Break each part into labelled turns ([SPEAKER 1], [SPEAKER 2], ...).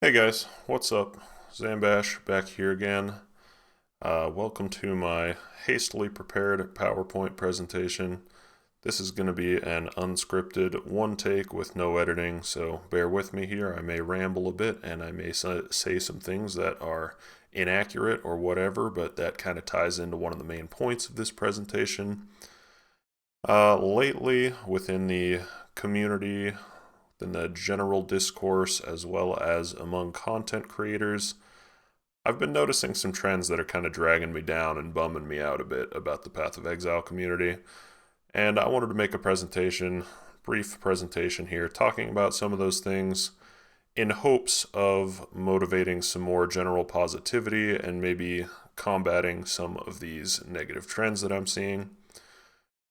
[SPEAKER 1] Hey guys, what's up? Zambash back here again. Welcome to my hastily prepared PowerPoint presentation. This is going to be an unscripted one take with no editing, so bear with me here. I may ramble a bit and I may say some things that are inaccurate or whatever, but that kind of ties into one of the main points of this presentation. Lately, within the community, in the general discourse, as well as among content creators, I've been noticing some trends that are kind of dragging me down and bumming me out a bit about the Path of Exile community. And I wanted to make a brief presentation here, talking about some of those things in hopes of motivating some more general positivity and maybe combating some of these negative trends that I'm seeing.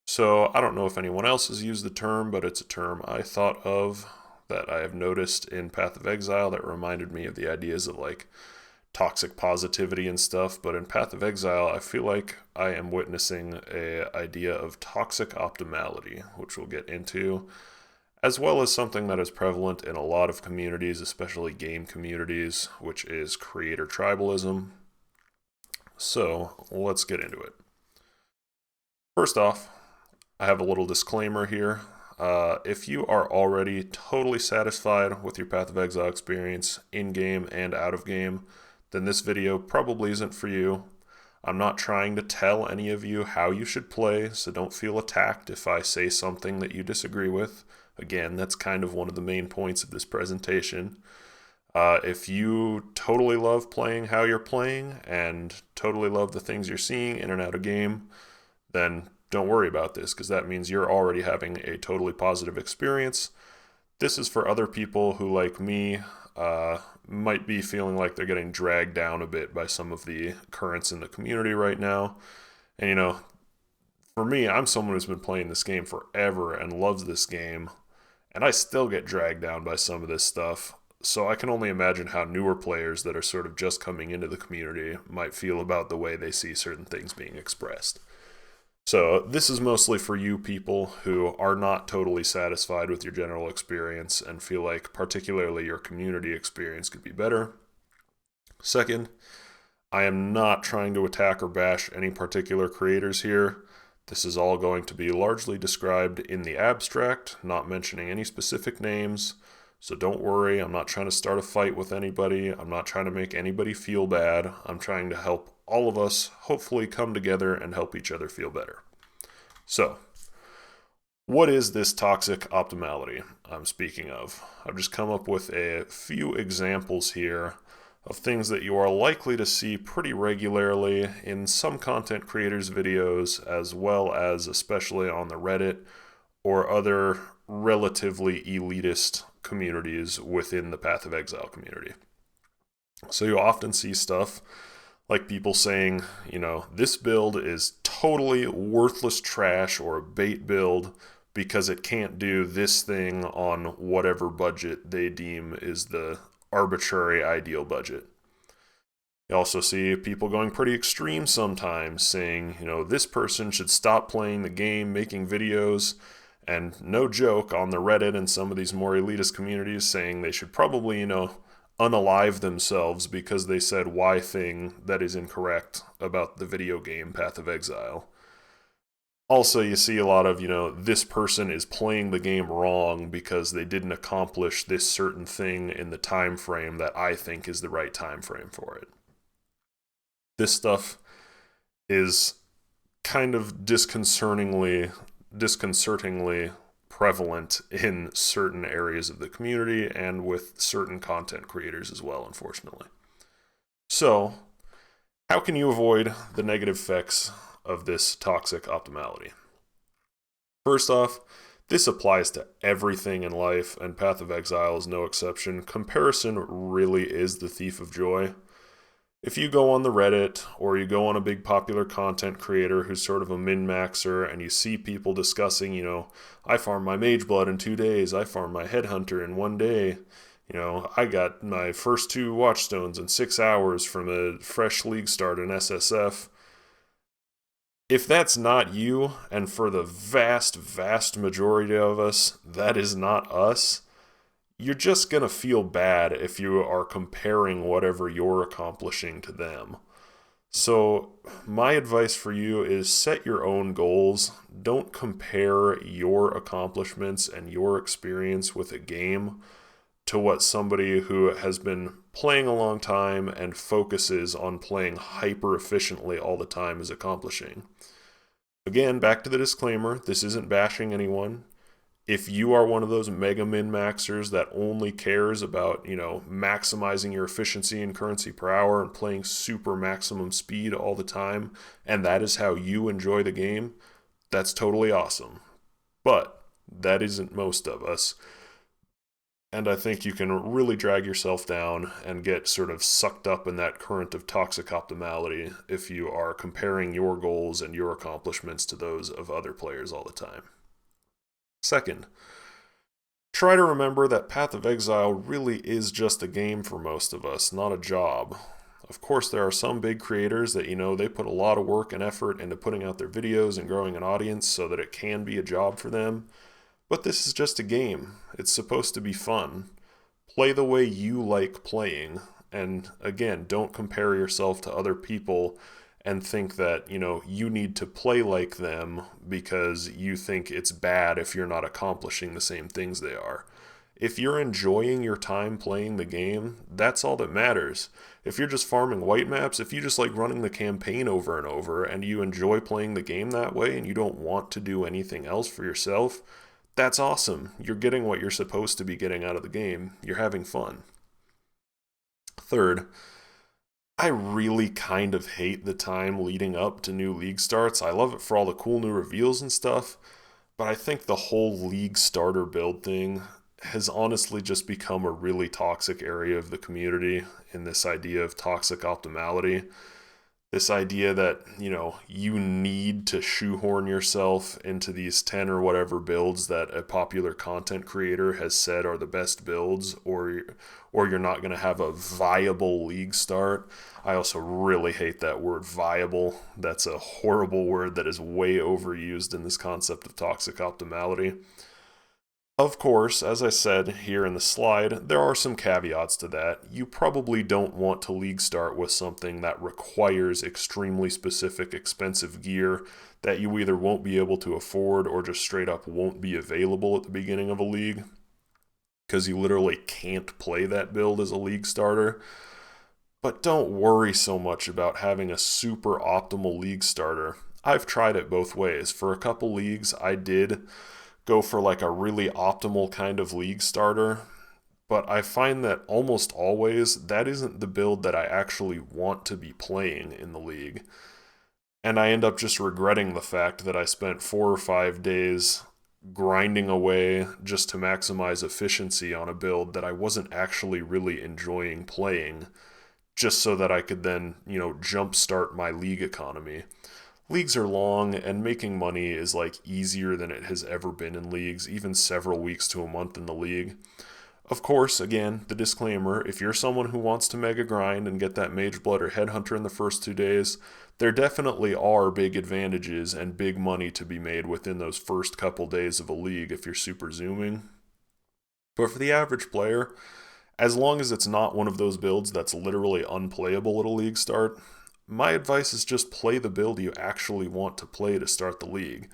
[SPEAKER 1] So I don't know if anyone else has used the term, but it's a term I thought of that I have noticed in Path of Exile that reminded me of the ideas of like toxic positivity and stuff. But in Path of Exile, I feel like I am witnessing a idea of toxic optimality, which we'll get into, as well as something that is prevalent in a lot of communities, especially game communities, which is creator tribalism. So let's get into it. First off, I have a little disclaimer here. If you are already totally satisfied with your Path of Exile experience in-game and out-of-game, then this video probably isn't for you. I'm not trying to tell any of you how you should play, so don't feel attacked if I say something that you disagree with. Again, that's kind of one of the main points of this presentation. If you totally love playing how you're playing and totally love the things you're seeing in and out of game, then don't worry about this, because that means you're already having a totally positive experience. This is for other people who, like me, might be feeling like they're getting dragged down a bit by some of the currents in the community right now. And for me, I'm someone who's been playing this game forever and loves this game, and I still get dragged down by some of this stuff. So I can only imagine how newer players that are sort of just coming into the community might feel about the way they see certain things being expressed. So this is mostly for you people who are not totally satisfied with your general experience and feel like particularly your community experience could be better. Second, I am not trying to attack or bash any particular creators here. This is all going to be largely described in the abstract, not mentioning any specific names. So don't worry, I'm not trying to start a fight with anybody. I'm not trying to make anybody feel bad. I'm trying to help all of us hopefully come together and help each other feel better. So, what is this toxic optimality I'm speaking of? I've just come up with a few examples here of things that you are likely to see pretty regularly in some content creators' videos, as well as especially on the Reddit or other relatively elitist communities within the Path of Exile community. So you often see stuff like people saying, this build is totally worthless trash or a bait build because it can't do this thing on whatever budget they deem is the arbitrary ideal budget. You also see people going pretty extreme sometimes, saying, this person should stop playing the game, making videos, and no joke, on the Reddit and some of these more elitist communities saying they should probably, unalive themselves because they said Y thing that is incorrect about the video game Path of Exile. Also, you see a lot of, this person is playing the game wrong because they didn't accomplish this certain thing in the time frame that I think is the right time frame for it. This stuff is kind of disconcertingly prevalent in certain areas of the community and with certain content creators as well, unfortunately. So, how can you avoid the negative effects of this toxic optimality? First off, this applies to everything in life, and Path of Exile is no exception. Comparison really is the thief of joy. If you go on the Reddit or you go on a big popular content creator who's sort of a min-maxer and you see people discussing, I farmed my Mage Blood in 2 days, I farmed my Headhunter in 1 day, I got my first 2 Watchstones in 6 hours from a fresh league start in SSF. If that's not you, and for the vast, vast majority of us, that is not us, you're just going to feel bad if you are comparing whatever you're accomplishing to them. So, my advice for you is set your own goals. Don't compare your accomplishments and your experience with a game to what somebody who has been playing a long time and focuses on playing hyper efficiently all the time is accomplishing. Again, back to the disclaimer, this isn't bashing anyone. If you are one of those mega min-maxers that only cares about, maximizing your efficiency and currency per hour and playing super maximum speed all the time, and that is how you enjoy the game, that's totally awesome. But that isn't most of us. And I think you can really drag yourself down and get sort of sucked up in that current of toxic optimality if you are comparing your goals and your accomplishments to those of other players all the time. Second, try to remember that Path of Exile really is just a game for most of us, not a job. Of course, there are some big creators that, they put a lot of work and effort into putting out their videos and growing an audience so that it can be a job for them. But this is just a game. It's supposed to be fun. Play the way you like playing. And again, don't compare yourself to other people and think that, you need to play like them because you think it's bad if you're not accomplishing the same things they are. If you're enjoying your time playing the game, that's all that matters. If you're just farming white maps, if you just like running the campaign over and over and you enjoy playing the game that way and you don't want to do anything else for yourself, that's awesome. You're getting what you're supposed to be getting out of the game. You're having fun. Third, I really kind of hate the time leading up to new league starts. I love it for all the cool new reveals and stuff, but I think the whole league starter build thing has honestly just become a really toxic area of the community in this idea of toxic optimality. This idea that, you need to shoehorn yourself into these 10 or whatever builds that a popular content creator has said are the best builds, or you're not going to have a viable league start. I also really hate that word viable. That's a horrible word that is way overused in this concept of toxic optimality. Of course, as I said here in the slide, there are some caveats to that. You probably don't want to league start with something that requires extremely specific expensive gear that you either won't be able to afford or just straight up won't be available at the beginning of a league, because you literally can't play that build as a league starter. But don't worry so much about having a super optimal league starter. I've tried it both ways. For a couple leagues, I did go for like a really optimal kind of league starter, but I find that almost always that isn't the build that I actually want to be playing in the league. And I end up just regretting the fact that I spent 4 or 5 days grinding away just to maximize efficiency on a build that I wasn't actually really enjoying playing, just so that I could then, jumpstart my league economy. Leagues are long, and making money is like easier than it has ever been in leagues, even several weeks to a month in the league. Of course, again, the disclaimer, if you're someone who wants to mega grind and get that Mage Blood or Headhunter in the first 2 days, there definitely are big advantages and big money to be made within those first couple days of a league if you're super zooming. But for the average player, as long as it's not one of those builds that's literally unplayable at a league start, my advice is just play the build you actually want to play to start the league.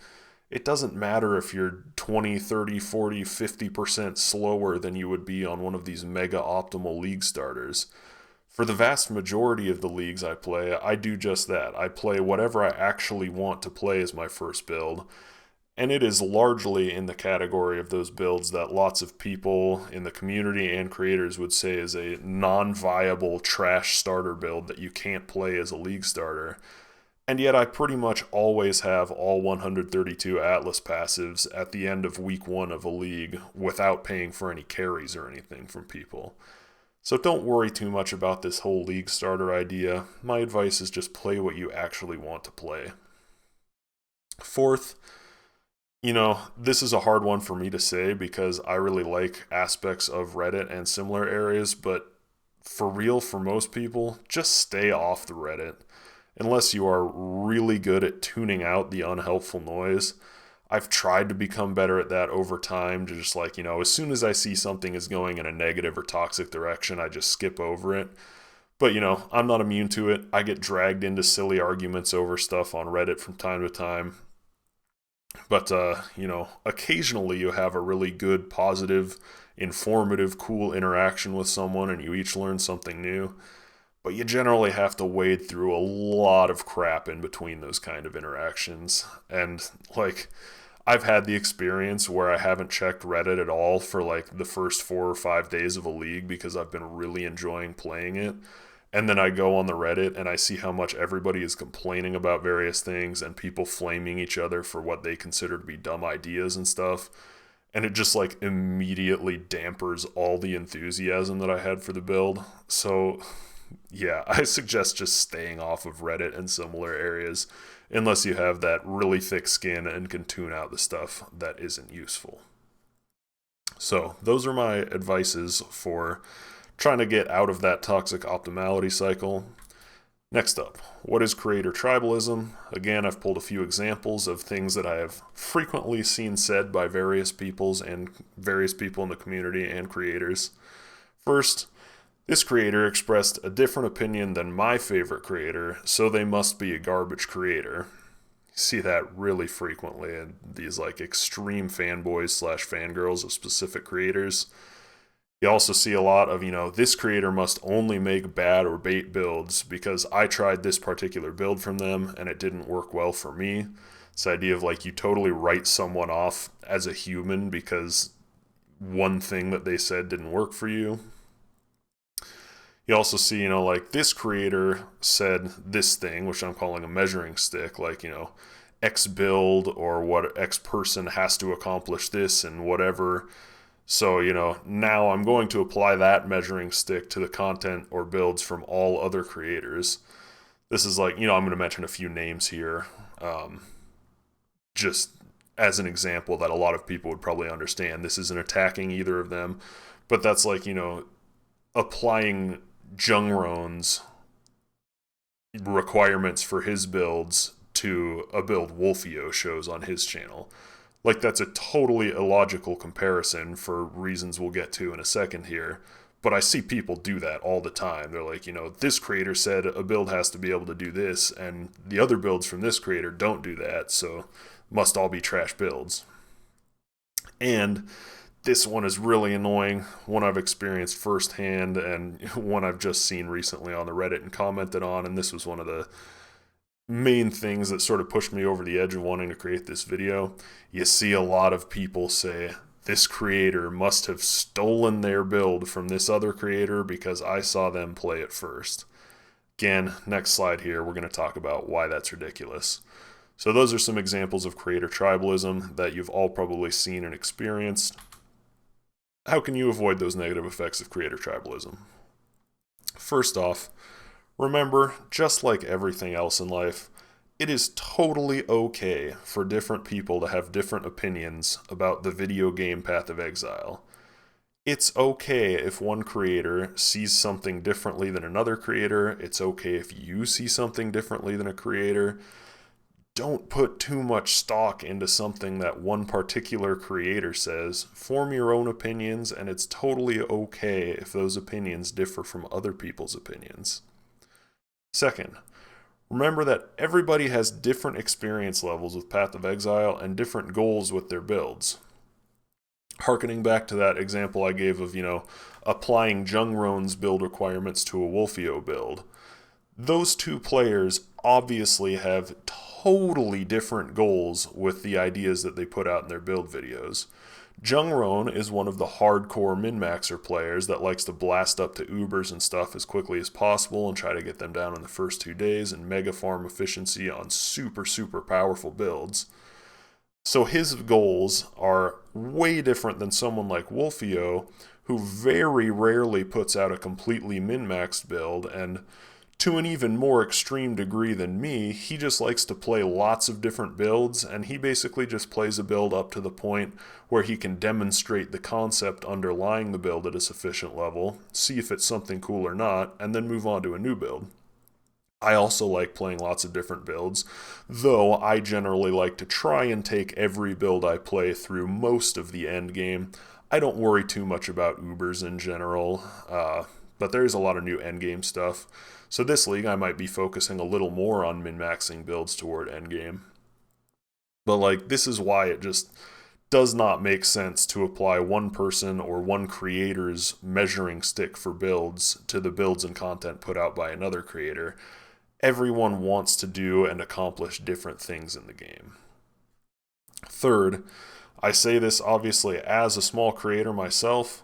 [SPEAKER 1] It doesn't matter if you're 20, 30, 40, 50% slower than you would be on one of these mega optimal league starters. For the vast majority of the leagues I play, I do just that. I play whatever I actually want to play as my first build. And it is largely in the category of those builds that lots of people in the community and creators would say is a non-viable trash starter build that you can't play as a league starter. And yet I pretty much always have all 132 Atlas passives at the end of week 1 of a league without paying for any carries or anything from people. So don't worry too much about this whole league starter idea. My advice is just play what you actually want to play. Fourth, this is a hard one for me to say because I really like aspects of Reddit and similar areas, but for real, for most people, just stay off the Reddit. Unless you are really good at tuning out the unhelpful noise, I've tried to become better at that over time, to just like, as soon as I see something is going in a negative or toxic direction, I just skip over it. But, I'm not immune to it. I get dragged into silly arguments over stuff on Reddit from time to time. But, occasionally you have a really good, positive, informative, cool interaction with someone and you each learn something new. But you generally have to wade through a lot of crap in between those kind of interactions. And, like, I've had the experience where I haven't checked Reddit at all for like the first 4 or 5 days of a league because I've been really enjoying playing it. And then I go on the Reddit and I see how much everybody is complaining about various things and people flaming each other for what they consider to be dumb ideas and stuff. And it just like immediately dampers all the enthusiasm that I had for the build. So yeah, I suggest just staying off of Reddit and similar areas unless you have that really thick skin and can tune out the stuff that isn't useful. So those are my advices for trying to get out of that toxic optimality cycle. Next up, what is creator tribalism? Again, I've pulled a few examples of things that I have frequently seen said by various people in the community and creators. First, this creator expressed a different opinion than my favorite creator, so they must be a garbage creator. You see that really frequently in these like extreme fanboys slash fangirls of specific creators. You also see a lot of, this creator must only make bad or bait builds because I tried this particular build from them and it didn't work well for me. This idea of like you totally write someone off as a human because one thing that they said didn't work for you. You also see, like this creator said this thing, which I'm calling a measuring stick, like, X build or what X person has to accomplish this and whatever. So, now I'm going to apply that measuring stick to the content or builds from all other creators. This is like, I'm going to mention a few names here, just as an example that a lot of people would probably understand. This isn't attacking either of them, but that's like, applying Jungron's requirements for his builds to a build Wolfio shows on his channel. Like, that's a totally illogical comparison for reasons we'll get to in a second here. But I see people do that all the time. They're like, this creator said a build has to be able to do this, and the other builds from this creator don't do that, so must all be trash builds. And this one is really annoying, one I've experienced firsthand, and one I've just seen recently on the Reddit and commented on, and this was one of the main things that sort of pushed me over the edge of wanting to create this video. You see a lot of people say, this creator must have stolen their build from this other creator because I saw them play it first. Again, next slide here, we're going to talk about why that's ridiculous. So those are some examples of creator tribalism that you've all probably seen and experienced. How can you avoid those negative effects of creator tribalism? First off, remember, just like everything else in life, it is totally okay for different people to have different opinions about the video game Path of Exile. It's okay if one creator sees something differently than another creator. It's okay if you see something differently than a creator. Don't put too much stock into something that one particular creator says. Form your own opinions, and it's totally okay if those opinions differ from other people's opinions. Second, remember that everybody has different experience levels with Path of Exile and different goals with their builds. Harkening back to that example I gave of, applying Jungron's build requirements to a Wolfio build. Those two players obviously have totally different goals with the ideas that they put out in their build videos. Jungron is one of the hardcore min-maxer players that likes to blast up to Ubers and stuff as quickly as possible and try to get them down in the first 2 days and mega farm efficiency on super, super powerful builds. So his goals are way different than someone like Wolfio, who very rarely puts out a completely min-maxed build, and to an even more extreme degree than me, he just likes to play lots of different builds, and he basically just plays a build up to the point where he can demonstrate the concept underlying the build at a sufficient level, see if it's something cool or not, and then move on to a new build. I also like playing lots of different builds, though I generally like to try and take every build I play through most of the end game. I don't worry too much about Ubers in general, but there's a lot of new endgame stuff. So this league I might be focusing a little more on min-maxing builds toward endgame. But like, this is why it just does not make sense to apply one person or one creator's measuring stick for builds to the builds and content put out by another creator. Everyone wants to do and accomplish different things in the game. Third, I say this obviously as a small creator myself,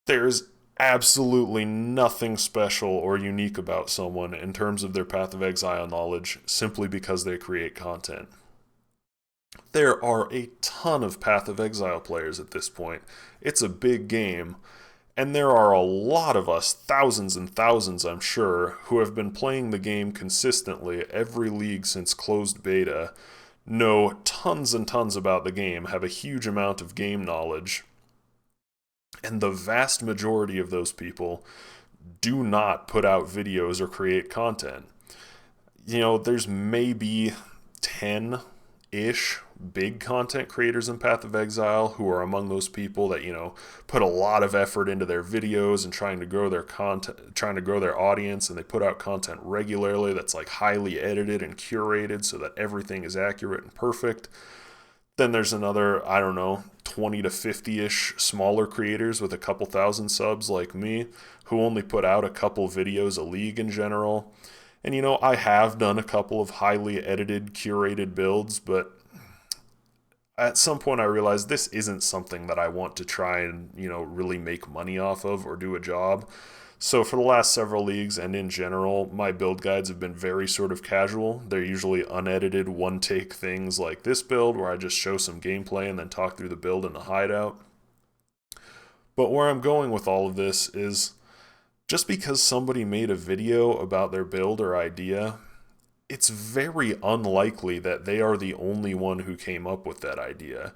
[SPEAKER 1] there's absolutely nothing special or unique about someone in terms of their Path of Exile knowledge simply because they create content. There are a ton of Path of Exile players at this point. It's a big game, and there are a lot of us, thousands and thousands I'm sure, who have been playing the game consistently every league since closed beta, know tons and tons about the game, have a huge amount of game knowledge, and the vast majority of those people do not put out videos or create content. You know, there's maybe 10-ish big content creators in Path of Exile who are among those people that, you know, put a lot of effort into their videos and trying to grow their content, trying to grow their audience, and they put out content regularly that's like highly edited and curated so that everything is accurate and perfect. Then there's another, I don't know, 20 to 50-ish smaller creators with a couple thousand subs like me who only put out a couple videos a league in general. And you know, I have done a couple of highly edited, curated builds, but at some point I realized this isn't something that I want to try and, you know, really make money off of or do a job. So for the last several leagues and in general, my build guides have been very sort of casual. They're usually unedited, one-take things like this build where I just show some gameplay and then talk through the build in the hideout. But where I'm going with all of this is just because somebody made a video about their build or idea, it's very unlikely that they are the only one who came up with that idea.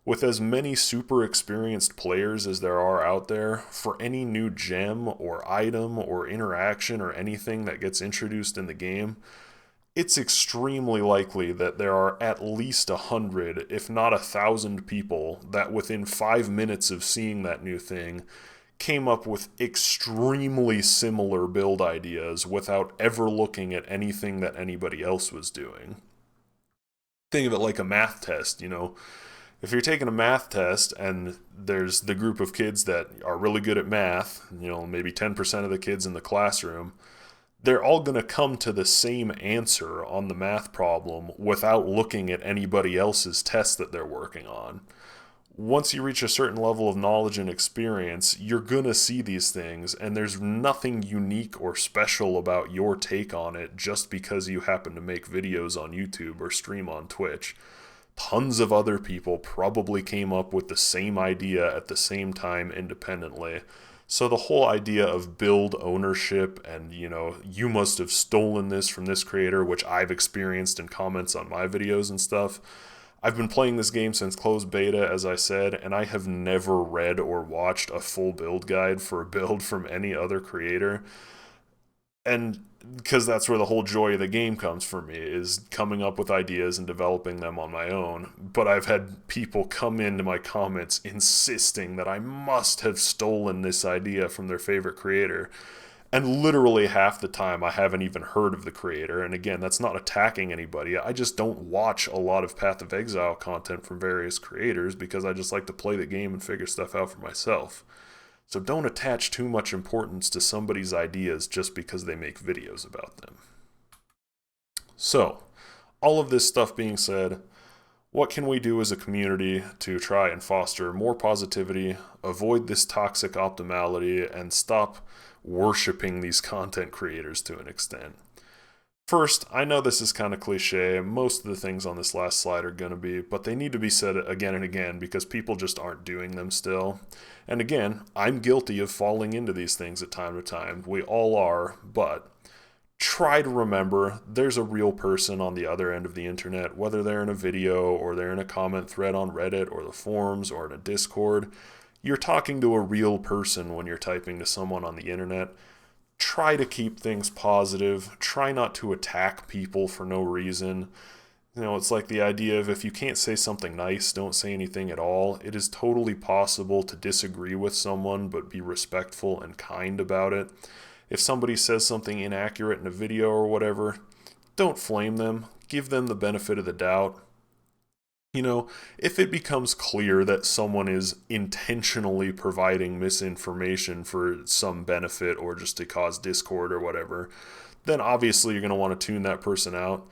[SPEAKER 1] With as many super experienced players as there are out there, for any new gem or item or interaction or anything that gets introduced in the game, it's extremely likely that there are at least 100, if not 1,000 people that within 5 minutes of seeing that new thing came up with extremely similar build ideas without ever looking at anything that anybody else was doing. Think of it like a math test, you know. If you're taking a math test and there's the group of kids that are really good at math, you know, maybe 10% of the kids in the classroom, they're all going to come to the same answer on the math problem without looking at anybody else's test that they're working on. Once you reach a certain level of knowledge and experience, you're going to see these things, and there's nothing unique or special about your take on it just because you happen to make videos on YouTube or stream on Twitch. Tons of other people probably came up with the same idea at the same time independently. So the whole idea of build ownership and, you know, you must have stolen this from this creator, which I've experienced in comments on my videos and stuff. I've been playing this game since closed beta, as I said, and I have never read or watched a full build guide for a build from any other creator. And because that's where the whole joy of the game comes for me, is coming up with ideas and developing them on my own. But I've had people come into my comments insisting that I must have stolen this idea from their favorite creator. And literally half the time I haven't even heard of the creator. And again, that's not attacking anybody. I just don't watch a lot of Path of Exile content from various creators because I just like to play the game and figure stuff out for myself. So don't attach too much importance to somebody's ideas just because they make videos about them. So, all of this stuff being said, what can we do as a community to try and foster more positivity, avoid this toxic optimality, and stop worshiping these content creators to an extent? First, I know this is kind of cliche, most of the things on this last slide are going to be, but they need to be said again and again because people just aren't doing them still. And again, I'm guilty of falling into these things at time to time. We all are, but try to remember there's a real person on the other end of the internet, whether they're in a video or they're in a comment thread on Reddit or the forums or in a Discord. You're talking to a real person when you're typing to someone on the internet. try to keep things positive. Try not to attack people for no reason. You know, it's like the idea of if you can't say something nice, don't say anything at all. It is totally possible to disagree with someone but be respectful and kind about it. If somebody says something inaccurate in a video or whatever, don't flame them. Give them the benefit of the doubt. You know, if it becomes clear that someone is intentionally providing misinformation for some benefit or just to cause discord or whatever, then obviously you're going to want to tune that person out.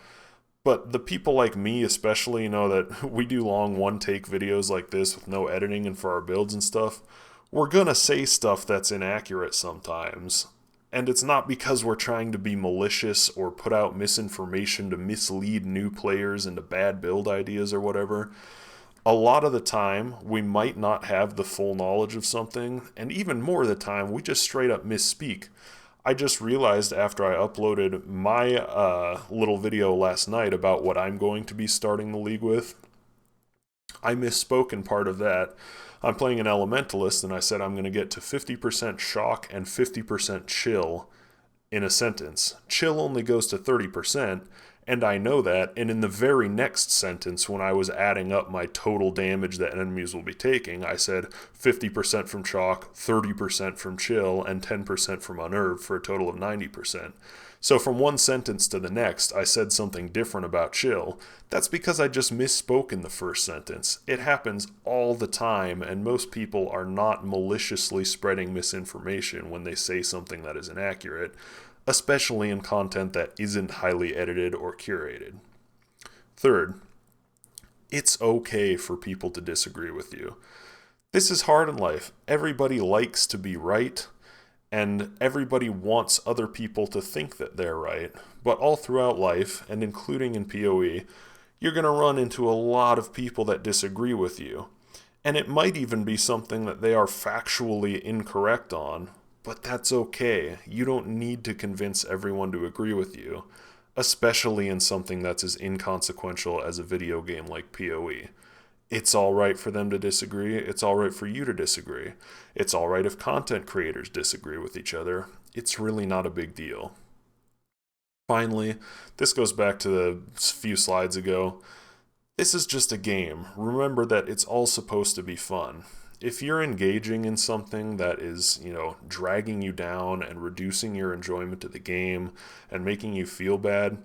[SPEAKER 1] But the people like me especially, you know, that we do long one-take videos like this with no editing and for our builds and stuff, we're going to say stuff that's inaccurate sometimes. And it's not because we're trying to be malicious or put out misinformation to mislead new players into bad build ideas or whatever. A lot of the time, we might not have the full knowledge of something, and even more of the time, we just straight up misspeak. I just realized after I uploaded my little video last night about what I'm going to be starting the league with, I misspoke in part of that. I'm playing an Elementalist, and I said I'm going to get to 50% shock and 50% chill in a sentence. Chill only goes to 30%, and I know that, and in the very next sentence, when I was adding up my total damage that enemies will be taking, I said 50% from shock, 30% from chill, and 10% from unnerved for a total of 90%. So from one sentence to the next, I said something different about chill. That's because I just misspoke in the first sentence. It happens all the time, and most people are not maliciously spreading misinformation when they say something that is inaccurate, especially in content that isn't highly edited or curated. Third, it's okay for people to disagree with you. This is hard in life. Everybody likes to be right, and everybody wants other people to think that they're right. But all throughout life, and including in PoE, you're going to run into a lot of people that disagree with you. And it might even be something that they are factually incorrect on, but that's okay. You don't need to convince everyone to agree with you, especially in something that's as inconsequential as a video game like PoE. It's alright for them to disagree. It's alright for you to disagree. It's alright if content creators disagree with each other. It's really not a big deal. Finally, this goes back to the few slides ago. This is just a game. Remember that it's all supposed to be fun. If you're engaging in something that is, dragging you down and reducing your enjoyment of the game and making you feel bad,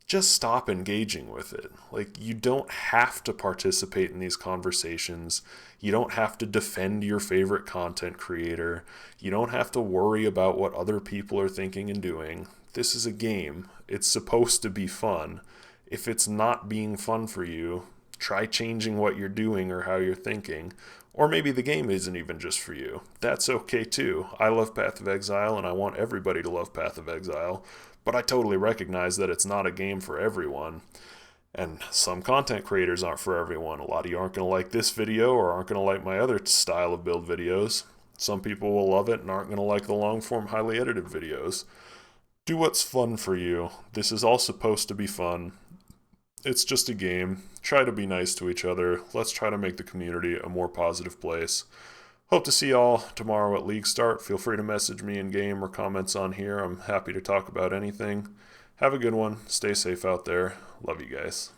[SPEAKER 1] just stop engaging with it. You don't have to participate in these conversations. You don't have to defend your favorite content creator. You don't have to worry about what other people are thinking and doing. This is a game. It's supposed to be fun. If it's not being fun for you, try changing what you're doing or how you're thinking. Or maybe the game isn't even just for you. That's okay too. I love Path of Exile, and I want everybody to love Path of Exile. But I totally recognize that it's not a game for everyone. And some content creators aren't for everyone. A lot of you aren't going to like this video or aren't going to like my other style of build videos. Some people will love it and aren't going to like the long-form, highly edited videos. Do what's fun for you. This is all supposed to be fun. It's just a game. Try to be nice to each other. Let's try to make the community a more positive place. Hope to see y'all tomorrow at League Start. Feel free to message me in game or comments on here. I'm happy to talk about anything. Have a good one. Stay safe out there. Love you guys.